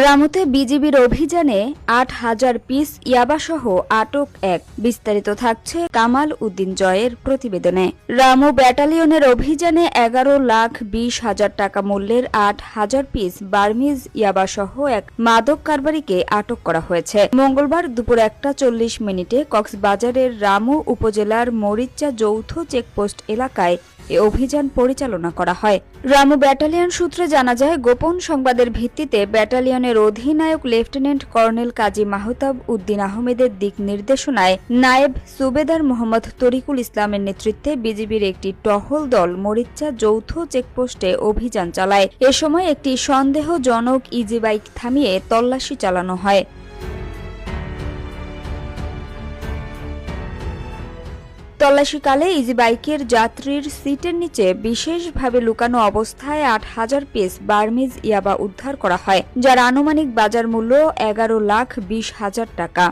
রামুতে বিজিবির অভিযানে ৮,০০০ পিস ইয়াবাসহ আটক এক। বিস্তারিত থাকছে কামাল উদ্দিন জয়ের প্রতিবেদনে। রামু ব্যাটালিয়নের অভিযানে ১১,২০,০০০ টাকা মূল্যের ৮,০০০ পিস বার্মিজ ইয়াবাসহ এক মাদক কারবারিকে আটক করা হয়েছে। মঙ্গলবার দুপুর ১টা ৪০ কক্সবাজারের রামু উপজেলার মরিচ্চা যৌথ চেকপোস্ট এলাকায় এ অভিযান পরিচালনা করা হয়। রামু ব্যাটালিয়ন সূত্রে জানা যায়, গোপন সংবাদের ভিত্তিতে ব্যাটালিয়নের অধিনায়ক লেফটেন্যান্ট কর্নেল কাজী মাহতাব উদ্দিন আহমেদের দিক নির্দেশনায় নায়েব সুবেদার মোহাম্মদ তরিকুল ইসলামের নেতৃত্বে বিজিবির একটি টহল দল মরিচ্চা যৌথ চেকপোস্টে অভিযান চালায়। এ সময় একটি সন্দেহজনক ইজি বাইক থামিয়ে তল্লাশি চালানো হয়। তল্লাশিকালে ইজি বাইকের যাত্রীর সিটের নিচে বিশেষভাবে লুকানো অবস্থায় ৮,০০০ পিস বার্মিজ ইয়াবা উদ্ধার করা হয়, যার আনুমানিক বাজার মূল্য ১১,২০,০০০ টাকা।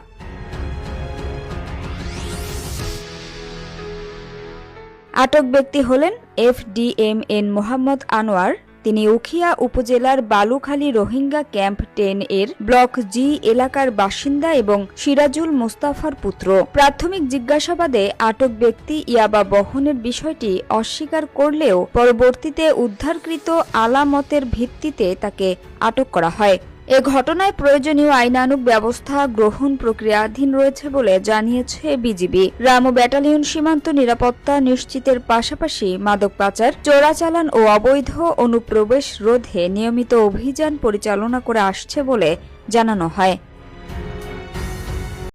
আটক ব্যক্তি হলেন FDMN মোহাম্মদ আনোয়ার। তিনি উখিয়া উপজেলার বালুখালী রোহিঙ্গা ক্যাম্প 10 এর ব্লক জি এলাকার বাসিন্দা এবং সিরাজুল মোস্তাফার পুত্র। প্রাথমিক জিজ্ঞাসাবাদে আটক ব্যক্তি ইয়াবা বহনের বিষয়টি অস্বীকার করলেও পরবর্তীতে উদ্ধারকৃত আলামতের ভিত্তিতে তাকে আটক করা হয়। এ ঘটনায় প্রয়োজনীয় আইনানুগ ব্যবস্থা গ্রহণ প্রক্রিয়াধীন রয়েছে বলে জানিয়েছে বিজিবি। রামু ব্যাটালিয়ন সীমান্ত নিরাপত্তা নিশ্চিতের পাশাপাশি মাদক পাচার, চোরাচালান ও অবৈধ অনুপ্রবেশ রোধে নিয়মিত অভিযান পরিচালনা করে আসছে বলে জানানো হয়।